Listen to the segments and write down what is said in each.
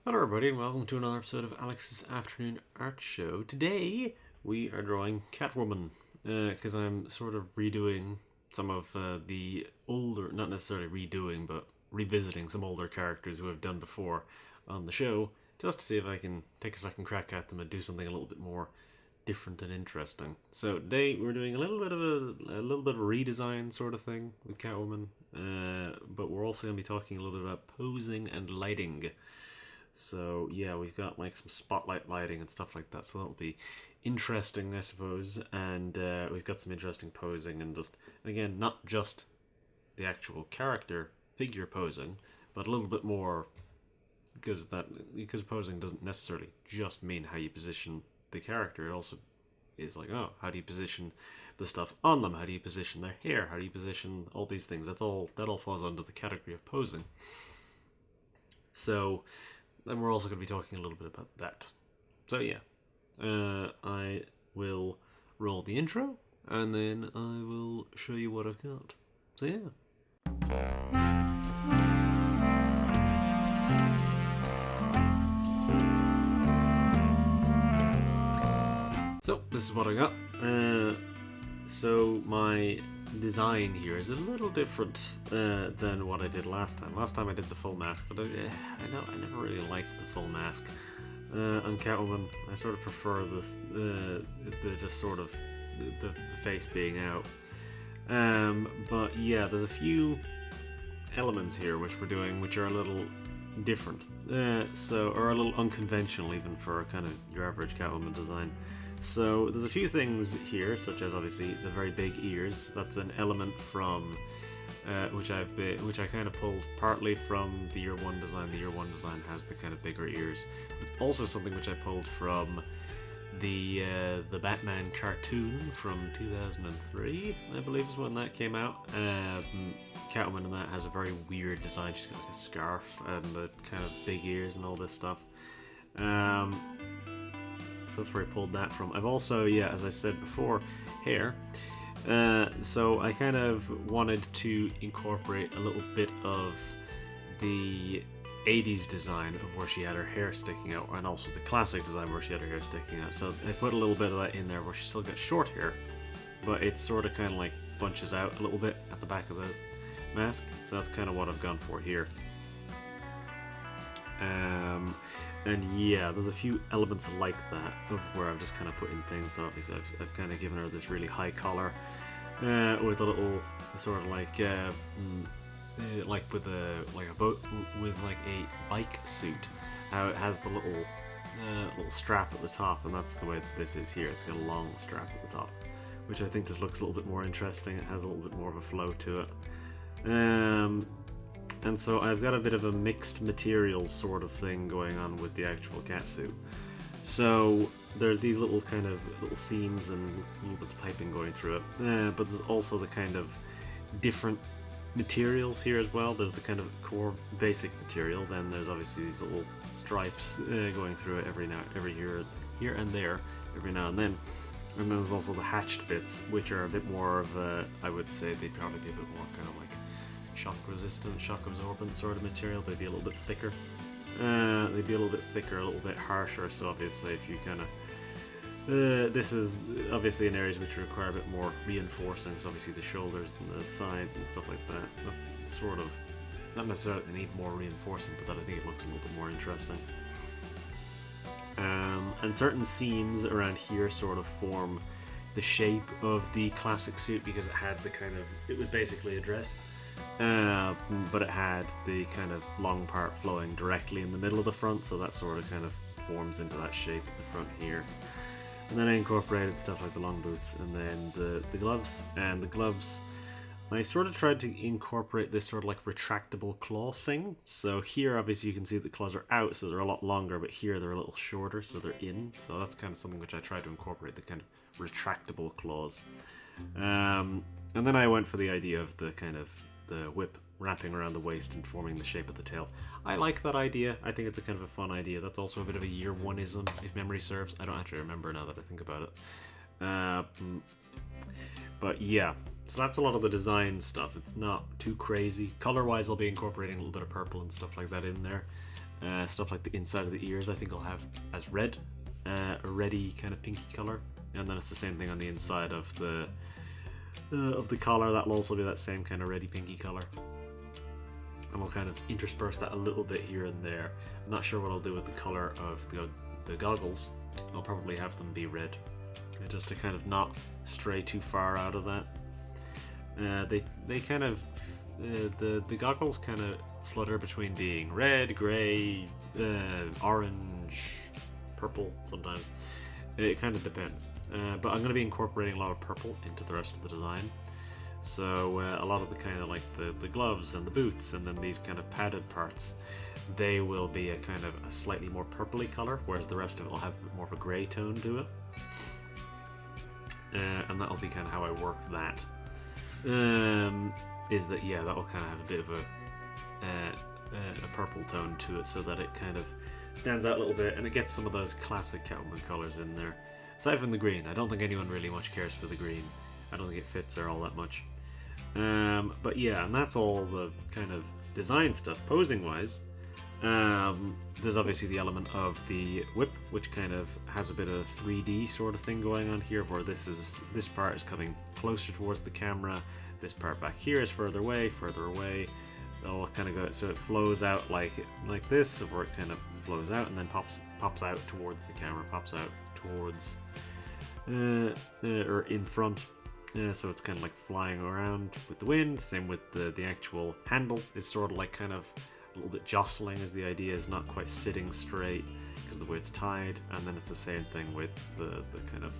Hello everybody and welcome to another episode of Alex's Afternoon Art Show. Today we are drawing Catwoman because I'm sort of redoing some of the older, not necessarily redoing, but revisiting some older characters who I've done before on the show, just to see if I can take a second crack at them and do something a little bit more different and interesting. So today we're doing a little bit of a redesign sort of thing with Catwoman, but we're also going to be talking a little bit about posing and lighting. So yeah, we've got like some spotlight lighting and stuff like that, so that'll be interesting, I suppose. And we've got some interesting posing and again, not just the actual character figure posing, but a little bit more, because posing doesn't necessarily just mean how you position the character. It also is like, oh, how do you position the stuff on them? How do you position their hair? How do you position all these things? That all falls under the category of posing. So then we're also going to be talking a little bit about that. So yeah, I will roll the intro and then I will show you what I've got. So yeah. So this is what I got. So my design here is a little different than what I did last time. Last time I did the full mask, but I never really liked the full mask. On Catwoman, I sort of prefer this the just sort of the face being out. But yeah, there's a few elements here which we're doing which are a little different, or a little unconventional even for kind of your average Catwoman design. So there's a few things here, such as obviously the very big ears. That's an element from which I kind of pulled partly from the Year One design. The Year One design has the kind of bigger ears. It's also something which I pulled from the Batman cartoon from 2003, I believe is when that came out. Catwoman in that has a very weird design. She's got like a scarf and the kind of big ears and all this stuff. So that's where I pulled that from. I've also, yeah, as I said before, hair. So I kind of wanted to incorporate a little bit of the 80s design of where she had her hair sticking out, and also the classic design where she had her hair sticking out. So I put a little bit of that in there where she still got short hair, but it sort of kind of like bunches out a little bit at the back of the mask. So that's kind of what I've gone for here. And yeah, there's a few elements like that of where I've just kind of put in things. So obviously I've kind of given her this really high collar with a little sort of like with a boat with like a bike suit. How it has the little strap at the top, and that's the way that this is here. It's got a long strap at the top, which I think just looks a little bit more interesting. It has a little bit more of a flow to it. And so I've got a bit of a mixed materials sort of thing going on with the actual catsuit. So there's these little kind of little seams and little bits of piping going through it. But there's also the kind of different materials here as well. There's the kind of core basic material. Then there's obviously these little stripes going through it every here and there, every now and then. And then there's also the hatched bits, which are a bit more of a, I would say they'd probably be a bit more kind of like shock resistant, shock absorbent sort of material. They'd be a little bit thicker. A little bit harsher. So obviously, if you kind of, this is obviously in areas which require a bit more reinforcing. So obviously the shoulders and the sides and stuff like that. That sort of, not necessarily they need more reinforcing, but that I think it looks a little bit more interesting. And certain seams around here sort of form the shape of the classic suit because it had the kind of, it was basically a dress. But it had the kind of long part flowing directly in the middle of the front, so that sort of kind of forms into that shape at the front here. And then I incorporated stuff like the long boots and then the gloves. And the gloves, I sort of tried to incorporate this sort of like retractable claw thing. So here obviously you can see the claws are out, so they're a lot longer, but here they're a little shorter, so they're in. So that's kind of something which I tried to incorporate, the kind of retractable claws. And then I went for the idea of the kind of the whip wrapping around the waist and forming the shape of the tail. I like that idea. I think it's a kind of a fun idea. That's also a bit of a Year One-ism, if memory serves. I don't actually remember now that I think about it. But yeah, so that's a lot of the design stuff. It's not too crazy. Color-wise, I'll be incorporating a little bit of purple and stuff like that in there. Stuff like the inside of the ears I think I'll have as red, a reddy kind of pinky color, and then it's the same thing on the inside of the collar. That'll also be that same kind of reddy pinky color, and I'll kind of intersperse that a little bit here and there. I'm not sure what I'll do with the color of the goggles. I'll probably have them be red, just to kind of not stray too far out of that. They kind of the goggles kind of flutter between being red, grey, orange, purple sometimes. It kind of depends. But I'm going to be incorporating a lot of purple into the rest of the design. So a lot of the kind of like the gloves and the boots, and then these kind of padded parts, they will be a kind of a slightly more purpley color, whereas the rest of it will have a bit more of a grey tone to it. And that'll be kind of how I work that. Is that, yeah, that'll kind of have a bit of a purple tone to it, so that it kind of stands out a little bit, and it gets some of those classic Catwoman colors in there. Aside from the green, I don't think anyone really much cares for the green. I don't think it fits her all that much. But yeah, and that's all the kind of design stuff. Posing wise, there's obviously the element of the whip, which kind of has a bit of 3D sort of thing going on here, where this part is coming closer towards the camera, this part back here is further away. It'll kind of go, so it flows out like this, where it kind of flows out and then pops out towards the camera, pops out towards or in front. So it's kind of like flying around with the wind. Same with the actual handle is sort of like kind of a little bit jostling, as the idea is not quite sitting straight because of the way it's tied. And then it's the same thing with the kind of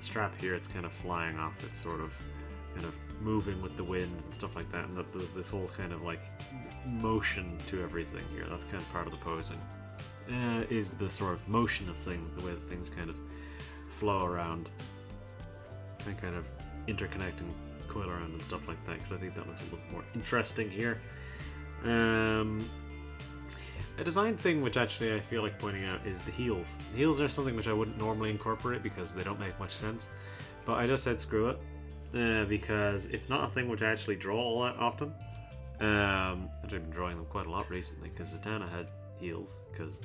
strap here. It's kind of flying off. It's sort of kind of moving with the wind and stuff like that. And that there's this whole kind of like motion to everything here. That's kind of part of the posing. Is the sort of motion of things, the way that things kind of flow around and kind of interconnect and coil around and stuff like that, because I think that looks a little more interesting here. A design thing which actually I feel like pointing out is the heels. The heels are something which I wouldn't normally incorporate because they don't make much sense, but I just said screw it, because it's not a thing which I actually draw all that often. I've been drawing them quite a lot recently because Zatanna had heels, because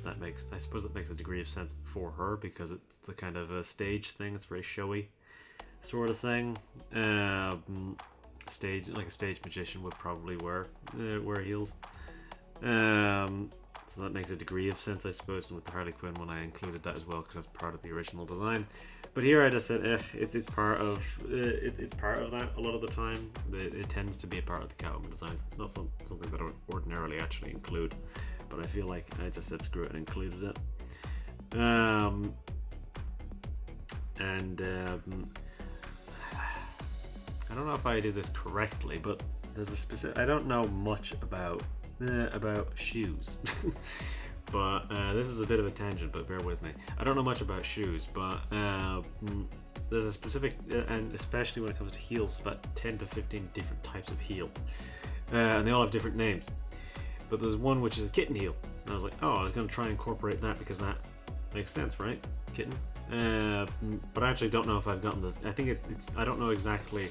I suppose that makes a degree of sense for her, because it's the kind of a stage thing. It's very showy sort of thing. Like a stage magician would probably wear heels. So that makes a degree of sense, I suppose. And with the Harley Quinn one, I included that as well because that's part of the original design. But here I just said, it's part of that a lot of the time. It tends to be a part of the Catwoman designs. It's not something that I would ordinarily actually include, but I feel like I just said screw it and included it. I don't know if I do this correctly, but there's a specific. I don't know much about shoes, but this is a bit of a tangent. But bear with me. I don't know much about shoes, but there's a specific, and especially when it comes to heels, about 10 to 15 different types of heel, and they all have different names. But there's one which is a kitten heel, and I was like, oh, I was going to try and incorporate that because that makes sense, right? Kitten. But I actually don't know if I've gotten this. I think it's. I don't know exactly.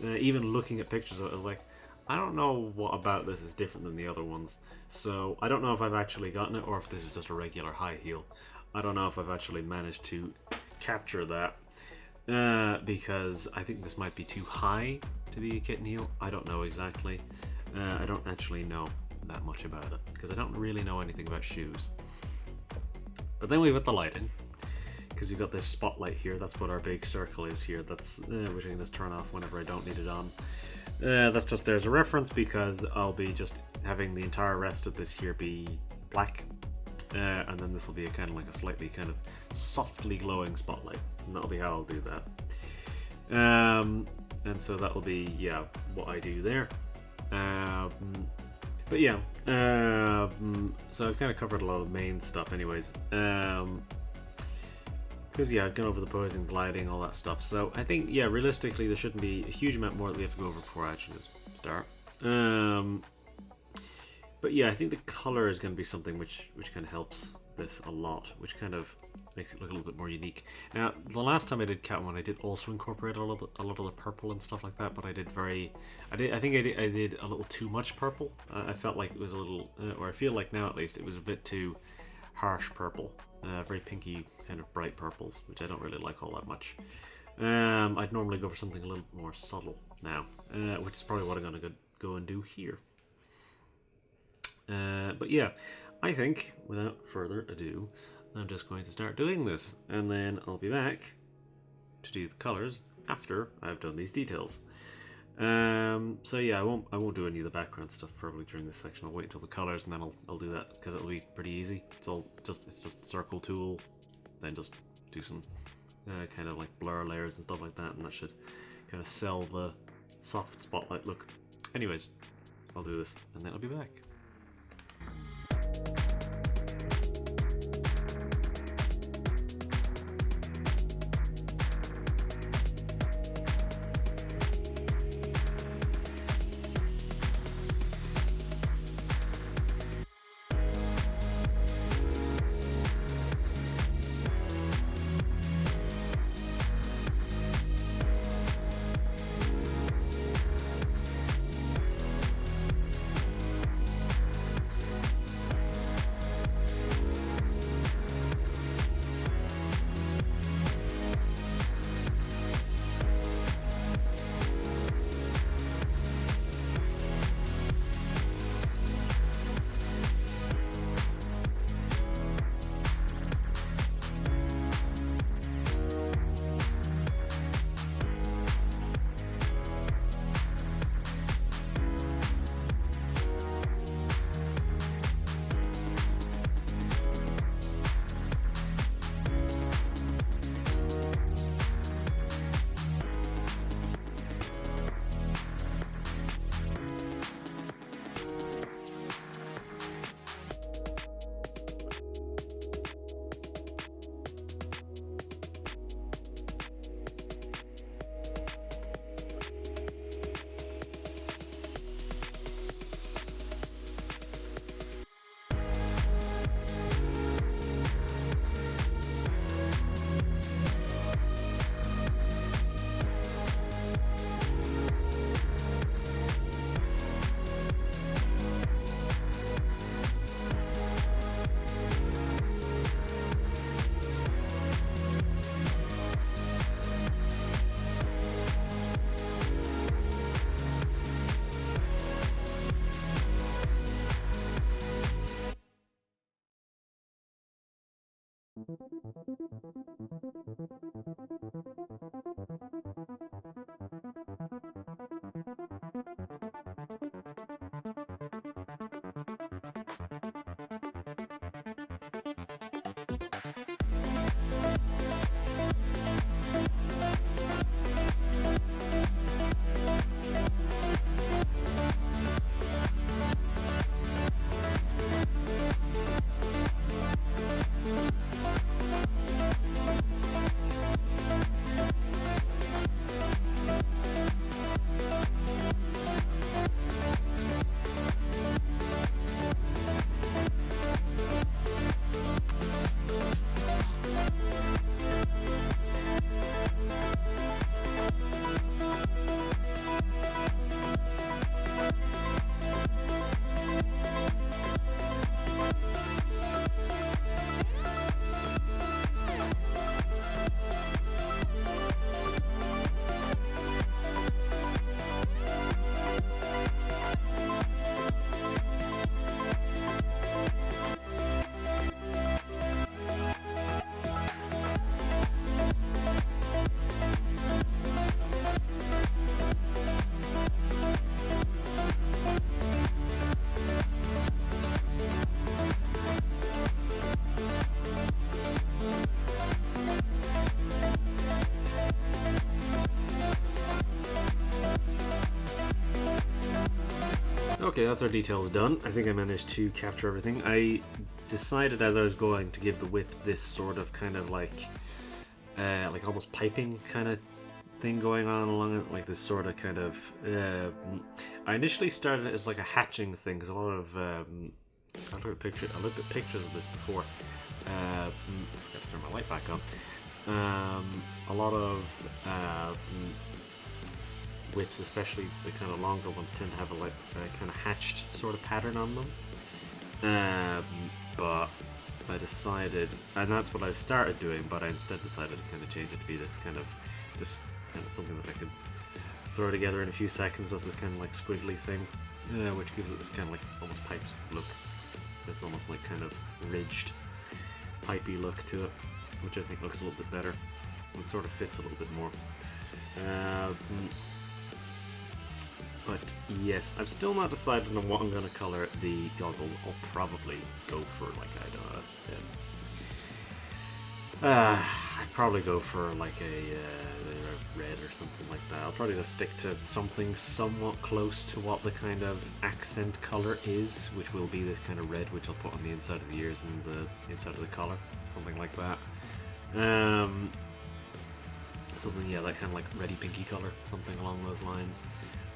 Even looking at pictures of it, I was like, I don't know what about this is different than the other ones. So I don't know if I've actually gotten it or if this is just a regular high heel. I don't know if I've actually managed to capture that, because I think this might be too high to be a kitten heel. I don't know exactly. I don't actually know that much about it because I don't really know anything about shoes. But then we've got the lighting, because we've got this spotlight here. That's what our big circle is here. That's which I can just turn off whenever I don't need it on. That's just there as a reference because I'll be just having the entire rest of this here be black, and then this will be a kind of like a slightly kind of softly glowing spotlight, and that'll be how I'll do that. And so that will be what I do there. But yeah, so I've kind of covered a lot of the main stuff anyways. Because I've gone over the posing, gliding, all that stuff. So I think, realistically, there shouldn't be a huge amount more that we have to go over before I actually start. But I think the color is going to be something which kind of helps this a lot, which kind of makes it look a little bit more unique. Now, the last time I did Catwoman, I did also incorporate a lot of the purple and stuff like that, but I think I did a little too much purple. I felt like it was a little, or I feel like now at least, it was a bit too harsh purple, very pinky, kind of bright purples, which I don't really like all that much. I'd normally go for something a little more subtle now, which is probably what I'm going to go and do here. But yeah, I think, without further ado, I'm just going to start doing this, and then I'll be back to do the colours after I've done these details. So yeah, I won't do any of the background stuff probably during this section. I'll wait until the colours, and then I'll do that, because it'll be pretty easy. It's just circle tool, then just do some kind of like blur layers and stuff like that, and that should kind of sell the soft spotlight look. Anyways, I'll do this, and then I'll be back. Okay, that's our details done. I think I managed to capture everything. I decided as I was going to give the whip this sort of kind of like almost piping kind of thing going on along it, like this sort of kind of. I initially started it as like a hatching thing because a lot of I looked at pictures of this before. Let's turn my light back on. A lot of whips, especially the kind of longer ones, tend to have a kind of hatched sort of pattern on them. But I decided, and that's what I started doing, but I instead decided to kind of change it to be this kind of something that I could throw together in a few seconds. Does this kind of like squiggly thing, which gives it this kind of like almost piped look. It's almost like kind of ridged, pipey look to it, which I think looks a little bit better. It sort of fits a little bit more. But yes, I've still not decided on what I'm going to colour the goggles. I'll probably go for like, I don't know, I'd probably go for like a red or something like that. I'll probably just stick to something somewhat close to what the kind of accent colour is, which will be this kind of red, which I'll put on the inside of the ears and the inside of the collar, something like that. Something, yeah, that kind of like reddy pinky colour, something along those lines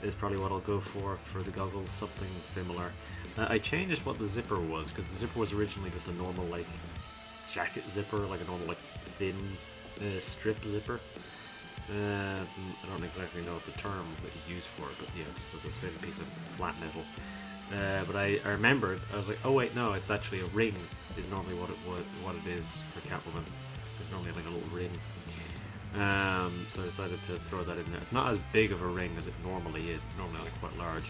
is probably what I'll go for the goggles, something similar. I changed what the zipper was, because the zipper was originally just a normal like jacket zipper, like a normal like thin strip zipper. I don't exactly know the term that you use for it, but yeah, just a thin piece of flat metal. But I remembered, I was like, oh wait, no, it's actually a ring is normally what it is for Catwoman. There's normally like a little ring. So I decided to throw that in there. It's not as big of a ring as it normally is. It's normally like quite large,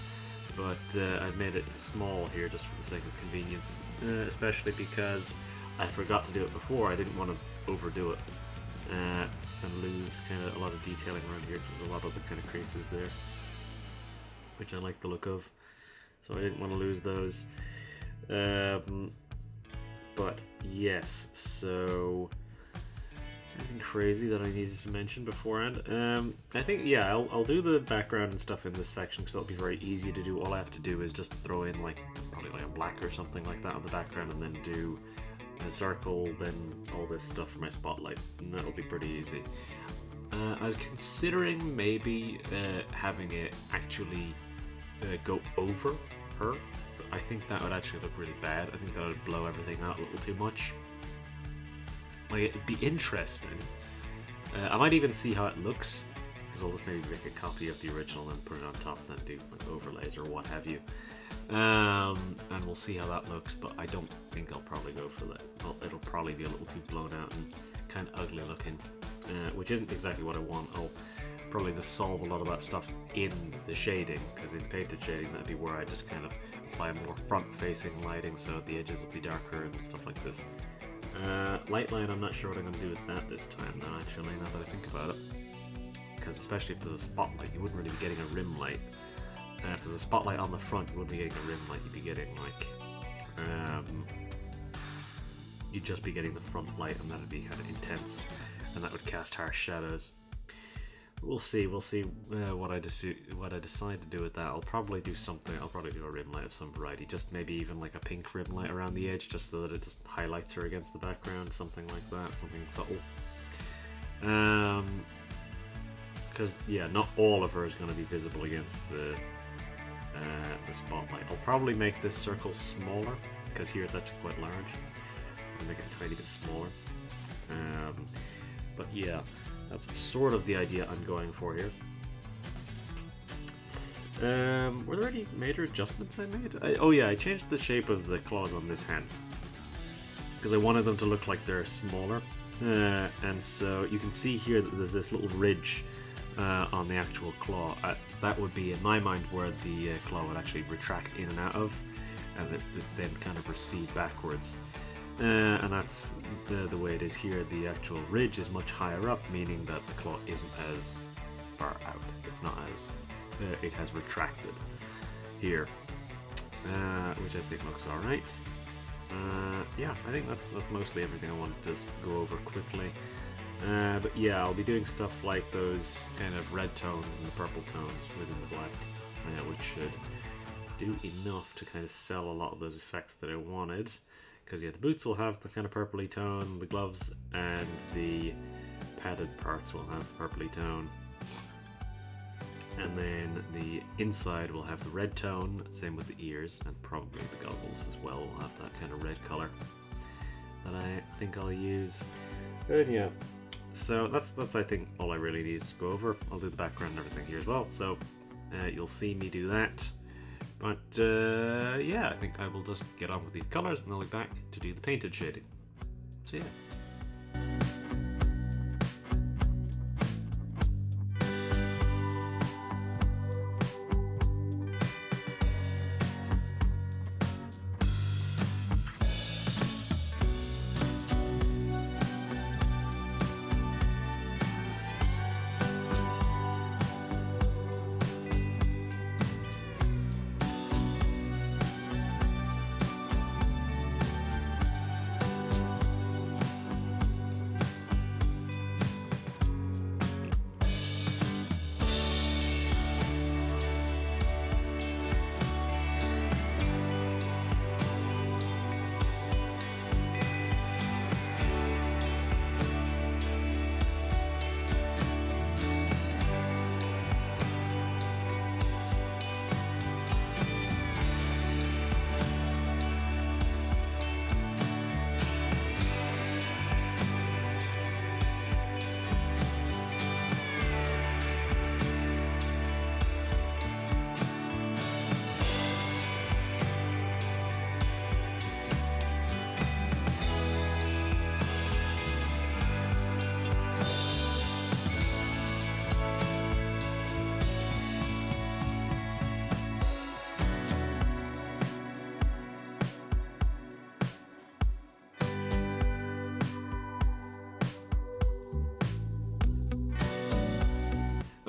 but I've made it small here just for the sake of convenience, especially because I forgot to do it before. I didn't want to overdo it and lose kind of a lot of detailing around here, because there's a lot of the kind of creases there, which I like the look of. So I didn't want to lose those. But yes, so anything crazy that I needed to mention beforehand? I think, yeah, I'll do the background and stuff in this section, because that'll be very easy to do. All I have to do is just throw in like probably like a black or something like that on the background, and then do a circle, then all this stuff for my spotlight, and that'll be pretty easy. I was considering maybe having it actually go over her, but I think that would actually look really bad. I think that would blow everything out a little too much. Like, it'd be interesting. I might even see how it looks, because I'll just maybe make a copy of the original and put it on top, and then do like overlays or what have you. And we'll see how that looks, but I don't think I'll probably go for that. Well, it'll probably be a little too blown out and kind of ugly looking, which isn't exactly what I want. I'll probably just solve a lot of that stuff in the shading, because in painted shading that'd be where I just kind of apply more front-facing lighting, so the edges will be darker and stuff like this. Light line, I'm not sure what I'm going to do with that this time now, actually, now that I think about it. Because especially if there's a spotlight, you wouldn't really be getting a rim light. If there's a spotlight on the front, you wouldn't be getting a rim light, you'd be getting like... you'd just be getting the front light, and that would be kind of intense, and that would cast harsh shadows. We'll see what I decide to do with that. I'll probably do something. I'll probably do a rim light of some variety, just maybe even like a pink rim light around the edge, just so that it just highlights her against the background, something like that, something subtle. Because yeah, not all of her is going to be visible against the spotlight. I'll probably make this circle smaller, because here it's actually quite large. I'll make it a tiny bit smaller. But yeah, that's sort of the idea I'm going for here. Were there any major adjustments I made? Oh yeah, I changed the shape of the claws on this hand, because I wanted them to look like they're smaller. And so you can see here that there's this little ridge on the actual claw. That would be, in my mind, where the claw would actually retract in and out of, and it then kind of recede backwards. And that's the way it is here. The actual ridge is much higher up, meaning that the claw isn't as far out. It's not as... it has retracted here, which I think looks alright. Yeah, I think that's mostly everything I wanted to just go over quickly. But yeah, I'll be doing stuff like those kind of red tones and the purple tones within the black, which should do enough to kind of sell a lot of those effects that I wanted. Because yeah, the boots will have the kind of purpley tone, the gloves and the padded parts will have purpley tone. And then the inside will have the red tone, same with the ears, and probably the goggles as well will have that kind of red color that I think I'll use. And yeah, so that's I think all I really need to go over. I'll do the background and everything here as well, so you'll see me do that. But yeah, I think I will just get on with these colors and I'll be back to do the painted shading. So yeah.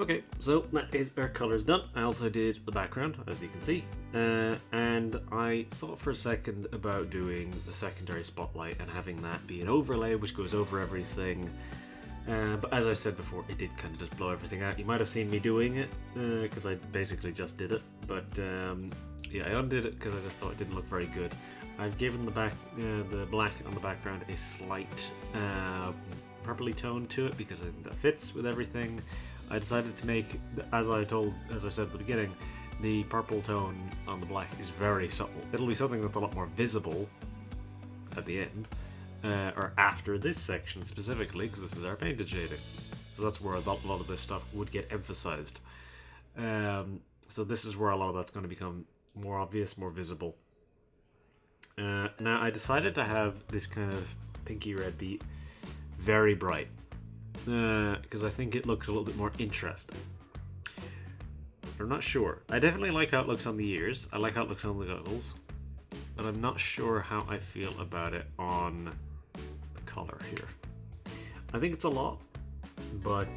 Okay, so that is our colours done. I also did the background, as you can see, and I thought for a second about doing the secondary spotlight and having that be an overlay which goes over everything, but as I said before, it did kind of just blow everything out. You might have seen me doing it, because I basically just did it, but yeah, I undid it because I just thought it didn't look very good. I've given the black on the background a slight purpley tone to it because I think that fits with everything. I decided to make, as I said at the beginning, the purple tone on the black is very subtle. It'll be something that's a lot more visible at the end, or after this section specifically, because this is our painted shading. So that's where a lot of this stuff would get emphasized. So this is where a lot of that's going to become more obvious, more visible. Now I decided to have this kind of pinky red beat very bright, because I think it looks a little bit more interesting. I'm not sure. I definitely like how it looks on the ears. I like how it looks on the goggles, but I'm not sure how I feel about it on the color here. I think it's a lot, but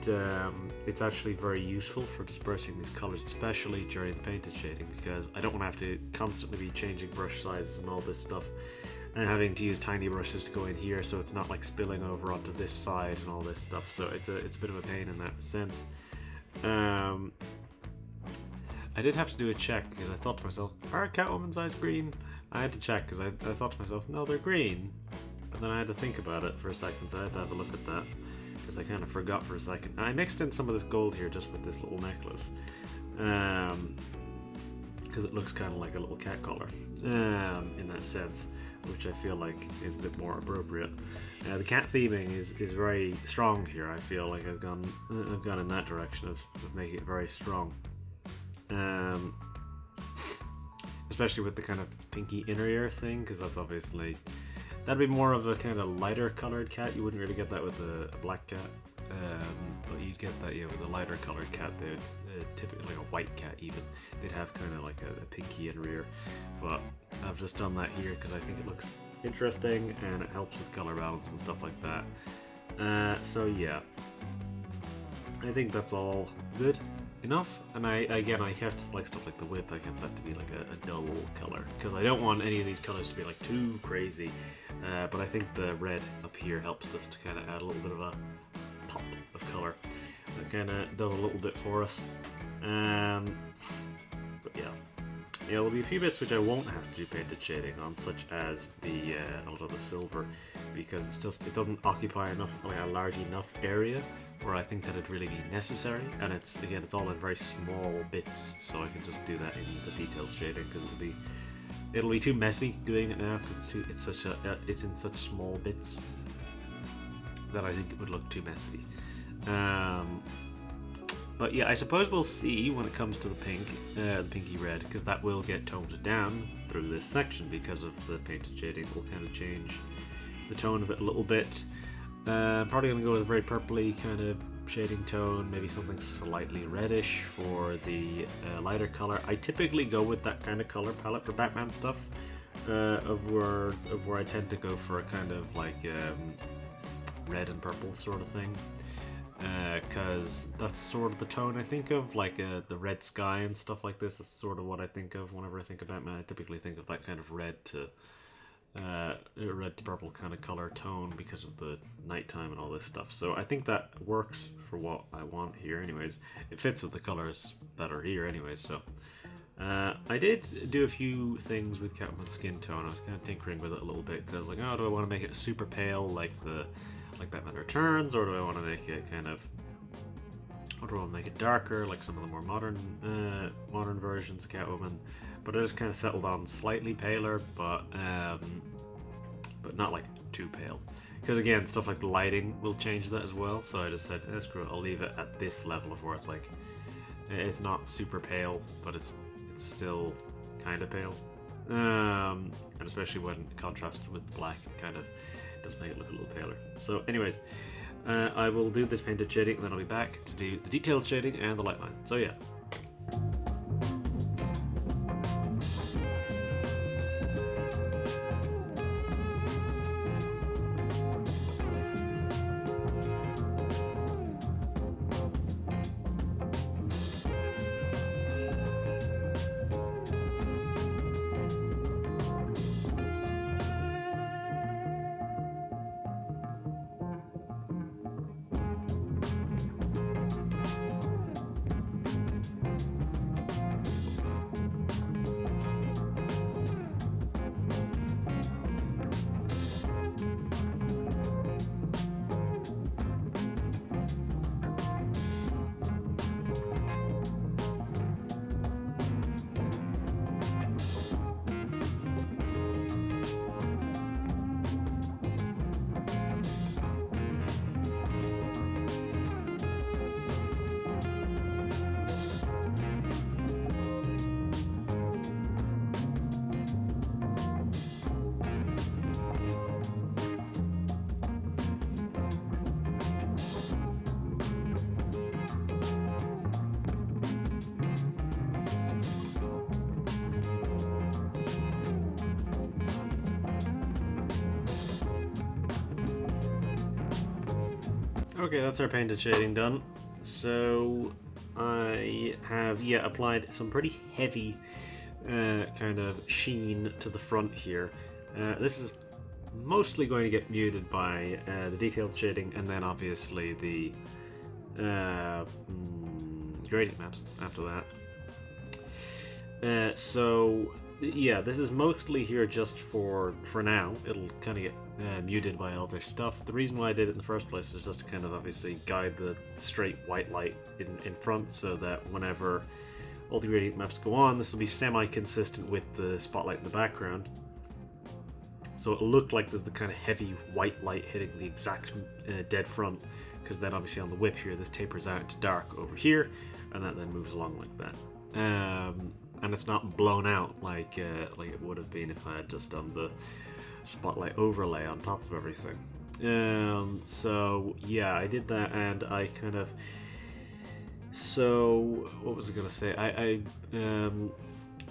it's actually very useful for dispersing these colors, especially during the painted shading, because I don't want to have to constantly be changing brush sizes and all this stuff, and having to use tiny brushes to go in here, so it's not like spilling over onto this side and all this stuff. So it's a bit of a pain in that sense. I did have to do a check because I thought to myself, are Catwoman's eyes green? I had to check because I thought to myself, no, they're green. But then I had to think about it for a second, so I had to have a look at that because I kind of forgot for a second. I mixed in some of this gold here just with this little necklace, because it looks kind of like a little cat collar in that sense, which I feel like is a bit more appropriate. The cat theming is very strong here. I feel like I've gone in that direction of making it very strong, especially with the kind of pinky inner ear thing, because that's obviously, that'd be more of a kind of lighter colored cat. You wouldn't really get that with a black cat, but you'd get that, yeah, with a lighter colored cat. They'd typically, like a white cat even, they'd have kind of like a pinky inner ear. But I've just done that here because I think it looks interesting and it helps with color balance and stuff like that. So yeah, I think that's all good enough. And I kept like stuff like the whip, I kept that to be like a dull color because I don't want any of these colors to be like too crazy. But I think the red up here helps just to kind of add a little bit of a pop of color. It kind of does a little bit for us. But yeah, there'll be a few bits which I won't have to do painted shading on, such as the the silver, because it doesn't occupy enough, like a large enough area where I think that it'd really be necessary, and it's all in very small bits, so I can just do that in the detailed shading, because it'll be too messy doing it now, because it's in such small bits that I think it would look too messy. But yeah, I suppose we'll see when it comes to the pink, the pinky red, because that will get toned down through this section because of the painted shading. Will kind of change the tone of it a little bit. I'm probably going to go with a very purpley kind of shading tone, maybe something slightly reddish for the lighter color. I typically go with that kind of color palette for Batman stuff, of where I tend to go for a kind of like red and purple sort of thing. Because that's sort of the tone I think of, like the red sky and stuff like this. That's sort of what I think of whenever I think of Batman. I typically think of that kind of red to purple kind of color tone because of the nighttime and all this stuff. So I think that works for what I want here anyways. It fits with the colors that are here anyways. So I did do a few things with Catwoman's skin tone. I was kind of tinkering with it a little bit because I was like, oh, do I want to make it super pale like Batman Returns, or do I want to make it darker like some of the more modern versions of Catwoman? But I just kind of settled on slightly paler, but not like too pale, because again, stuff like the lighting will change that as well. So I just said, screw it, I'll leave it at this level of where it's like it's not super pale, but it's still kind of pale, and especially when contrasted with the black, it kind of does make it look a little paler. So anyways, I will do this painted shading, and then I'll be back to do the detailed shading and the light line. So yeah. Okay, that's our painted shading done. So I have applied some pretty heavy kind of sheen to the front here. This is mostly going to get muted by the detailed shading, and then obviously the gradient maps after that. So yeah, this is mostly here just for now. It'll kind of get muted by all this stuff. The reason why I did it in the first place was just to kind of obviously guide the straight white light in front, so that whenever all the gradient maps go on, this will be semi-consistent with the spotlight in the background. So it'll look like there's the kind of heavy white light hitting the exact dead front, because then obviously on the whip here, this tapers out to dark over here, and that then moves along like that. And it's not blown out like it would have been if I had just done the spotlight overlay on top of everything. So yeah, I did that, and I kind of... So what was I gonna say? I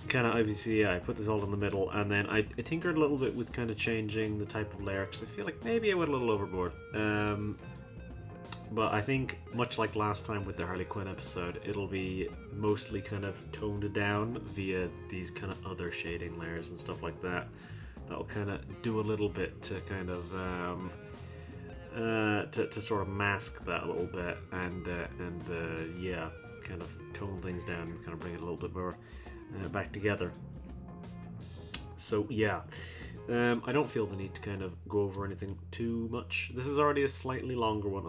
kind of obviously, I put this all in the middle, and then I tinkered a little bit with kind of changing the type of layer, because I feel like maybe I went a little overboard. But I think, much like last time with the Harley Quinn episode, it'll be mostly kind of toned down via these kind of other shading layers and stuff like that. That'll kind of do a little bit to kind of to sort of mask that a little bit, and yeah, kind of tone things down and kind of bring it a little bit more back together. So yeah, I don't feel the need to kind of go over anything too much. This is already a slightly longer one,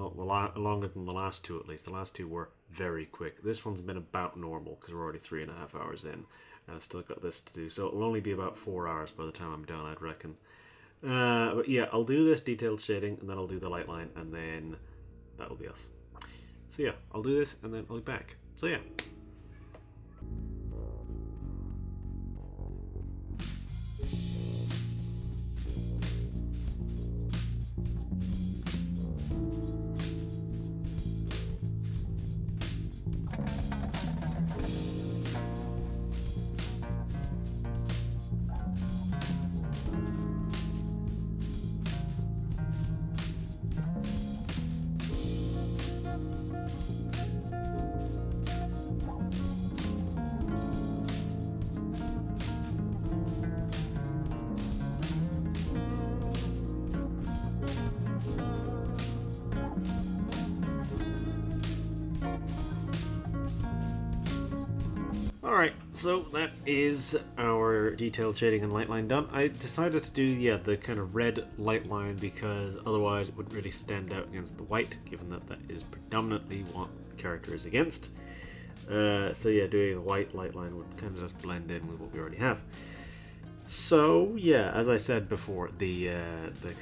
longer than the last two at least. The last two were very quick. This one's been about normal because we're already 3.5 hours in. And I've still got this to do, so it'll only be about 4 hours by the time I'm done, I'd reckon. But yeah, I'll do this detailed shading, and then I'll do the light line, and then that'll be us. So yeah, I'll do this, and then I'll be back. So yeah. Alright, so that is our detailed shading and light line done. I decided to do, yeah, the kind of red light line because otherwise it wouldn't really stand out against the white, given that that is predominantly what the character is against. So yeah, doing a white light line would kind of just blend in with what we already have. So yeah, as I said before, the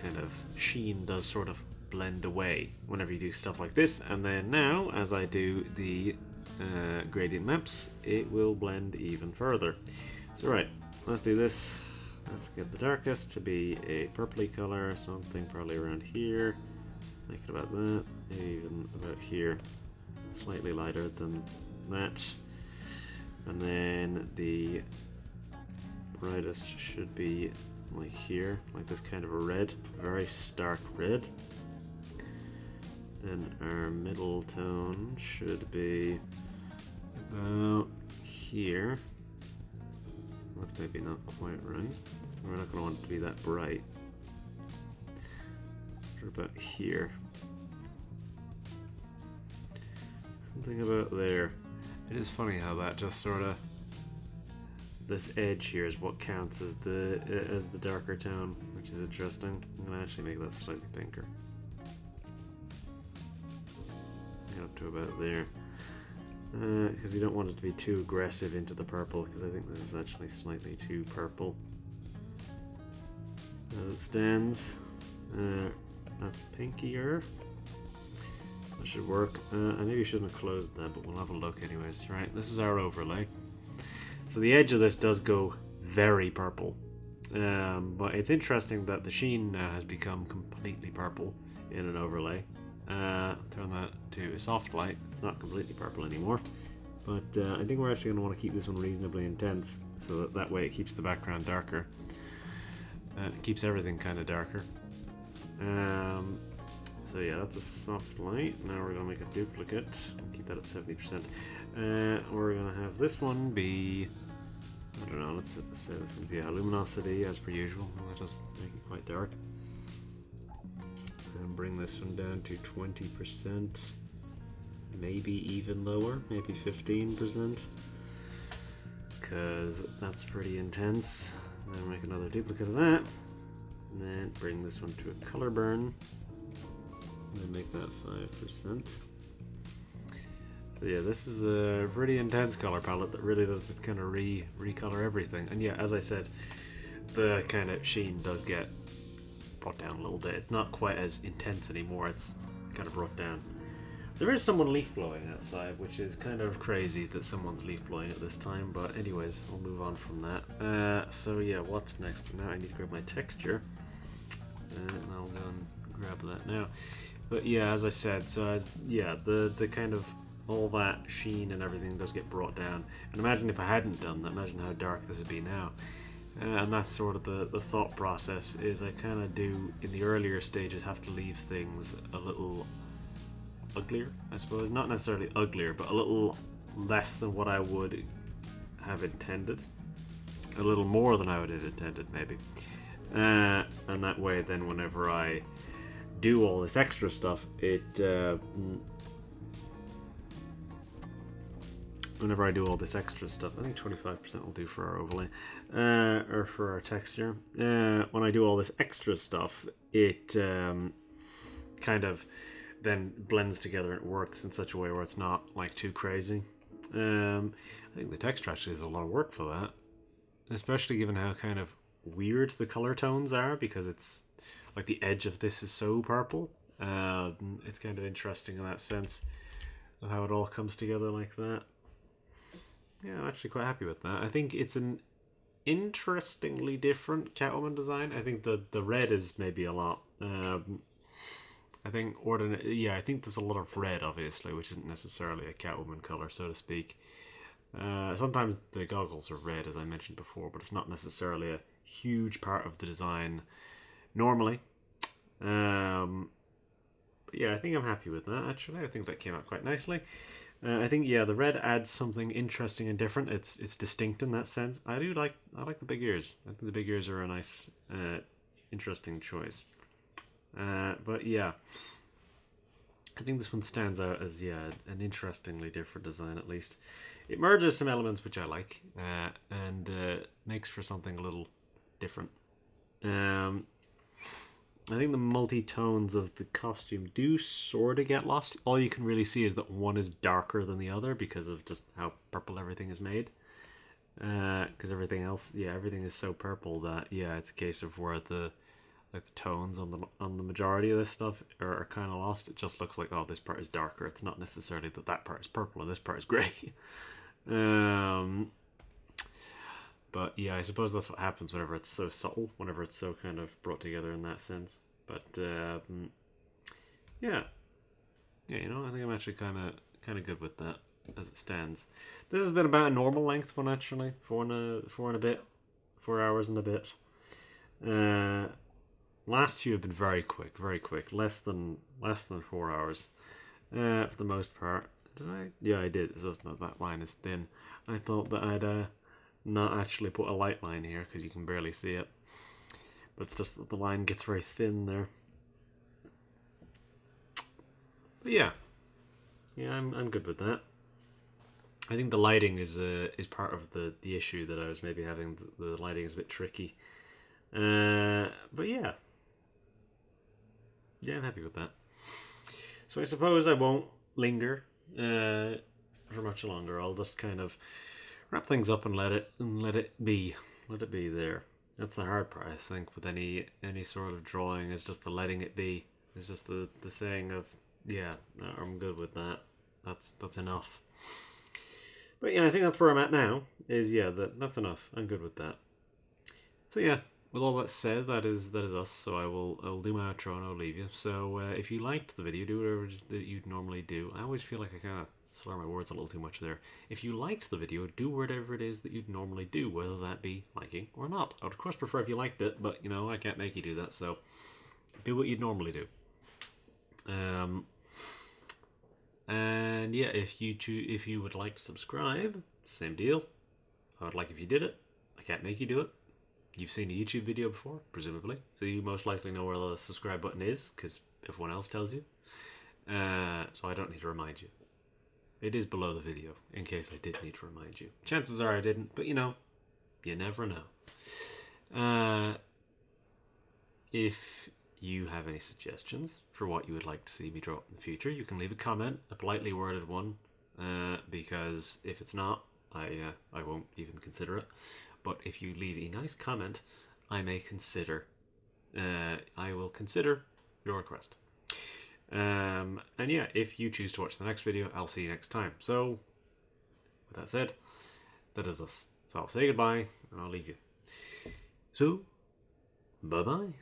kind of sheen does sort of blend away whenever you do stuff like this, and then now, as I do the gradient maps, it will blend even further. So right, let's do this. Let's get the darkest to be a purpley color, something probably around here. Make it about that, maybe even about here. Slightly lighter than that. And then the brightest should be like here, like this kind of a red, very stark red. Then our middle tone should be about here. That's maybe not quite right. We're not going to want it to be that bright. Or about here. Something about there. It is funny how that just sort of, this edge here is what counts as the darker tone, which is interesting. I'm going to actually make that slightly pinker. Get up to about there. Because you don't want it to be too aggressive into the purple, because I think this is actually slightly too purple. As it stands, that's pinkier. That should work. I maybe shouldn't have closed that, but we'll have a look anyways. Right, this is our overlay. So the edge of this does go very purple, but it's interesting that the sheen now has become completely purple in an overlay. Turn that to a soft light. It's not completely purple anymore, but I think we're actually going to want to keep this one reasonably intense, so that way it keeps the background darker. It keeps everything kind of darker. So yeah, that's a soft light. Now we're going to make a duplicate. Keep that at 70%. We're going to have this one be, I don't know, let's say this one's, yeah, luminosity as per usual. We'll just make it quite dark. And bring this one down to 20%. Maybe even lower, maybe 15%. Because that's pretty intense. And then make another duplicate of that. And then bring this one to a color burn. And then make that 5%. So yeah, this is a pretty intense color palette that really does just kind of recolor everything. And yeah, as I said, the kind of sheen does get brought down a little bit. It's not quite as intense anymore, it's kind of brought down. There is someone leaf blowing outside, which is kind of crazy that someone's leaf blowing at this time, but anyways, I'll move on from that. So yeah, what's next? Now I need to grab my texture, and I'll go and grab that now. But yeah, as I said, so yeah, the kind of all that sheen and everything does get brought down. And imagine if I hadn't done that, imagine how dark this would be now. And that's sort of the thought process, is I kind of do, in the earlier stages, have to leave things a little uglier, I suppose. Not necessarily uglier, but a little less than what I would have intended. A little more than I would have intended, maybe. And that way, then whenever I do all this extra stuff, it whenever I do all this extra stuff, I think 25% will do for our overlay, or for our texture. When I do all this extra stuff, it kind of then blends together and it works in such a way where it's not like too crazy. I think the texture actually is a lot of work for that, especially given how kind of weird the color tones are, because it's like the edge of this is so purple. It's kind of interesting in that sense of how it all comes together like that. Yeah, I'm actually quite happy with that. I think it's an interestingly different Catwoman design. I think the red is maybe a lot. I think I think there's a lot of red, obviously, which isn't necessarily a Catwoman color, so to speak. Sometimes the goggles are red, as I mentioned before, but it's not necessarily a huge part of the design normally. But yeah, I think I'm happy with that, actually. I think that came out quite nicely. I think, yeah, the red adds something interesting and different. It's distinct in that sense. I like the big ears. I think the big ears are a nice, interesting choice. But yeah, I think this one stands out as, yeah, an interestingly different design, at least. It merges some elements which I like, and makes for something a little different. I think the multi-tones of the costume do sort of get lost. All you can really see is that one is darker than the other because of just how purple everything is made. Because everything else, yeah, everything is so purple that, yeah, it's a case of where the tones on the majority of this stuff are kind of lost. It just looks like, oh, this part is darker. It's not necessarily that part is purple and this part is grey. But yeah, I suppose that's what happens whenever it's so subtle, whenever it's so kind of brought together in that sense. But yeah, you know, I think I'm actually kind of good with that as it stands. This has been about a normal length one, actually, 4 hours and a bit. Last few have been very quick, less than 4 hours, for the most part. Did I? Yeah, I did. It's just not that line is thin. I thought that I'd not actually put a light line here because you can barely see it, but it's just that the line gets very thin there. But yeah, I'm good with that. I think the lighting is part of the issue that I was maybe having. The lighting is a bit tricky, but yeah, I'm happy with that. So I suppose I won't linger for much longer. I'll just kind of wrap things up and let it be there. That's the hard part, I think, with any sort of drawing, is just the letting it be. It's just the saying of, yeah, no, I'm good with that. That's enough. But yeah, I think that's where I'm at now. Is, yeah, that's enough. I'm good with that. So yeah, with all that said, that is us. So I will do my outro and I'll leave you. So if you liked the video, do whatever it is that you'd normally do. I always feel like I kind of slur my words a little too much there. If you liked the video, do whatever it is that you'd normally do, whether that be liking or not. I would of course prefer if you liked it, but you know, I can't make you do that, so do what you'd normally do. And yeah, if you would like to subscribe, same deal. I would like if you did it. I can't make you do it. You've seen a YouTube video before, presumably, so you most likely know where the subscribe button is, because everyone else tells you. So I don't need to remind you. It is below the video, in case I did need to remind you. Chances are I didn't, but you know, you never know. If you have any suggestions for what you would like to see me draw in the future, you can leave a comment, a politely worded one, because if it's not, I won't even consider it. But if you leave a nice comment, I may consider, I will consider your request. And yeah, if you choose to watch the next video, I'll see you next time. So, with that said, that is us. So I'll say goodbye, and I'll leave you. So, bye-bye.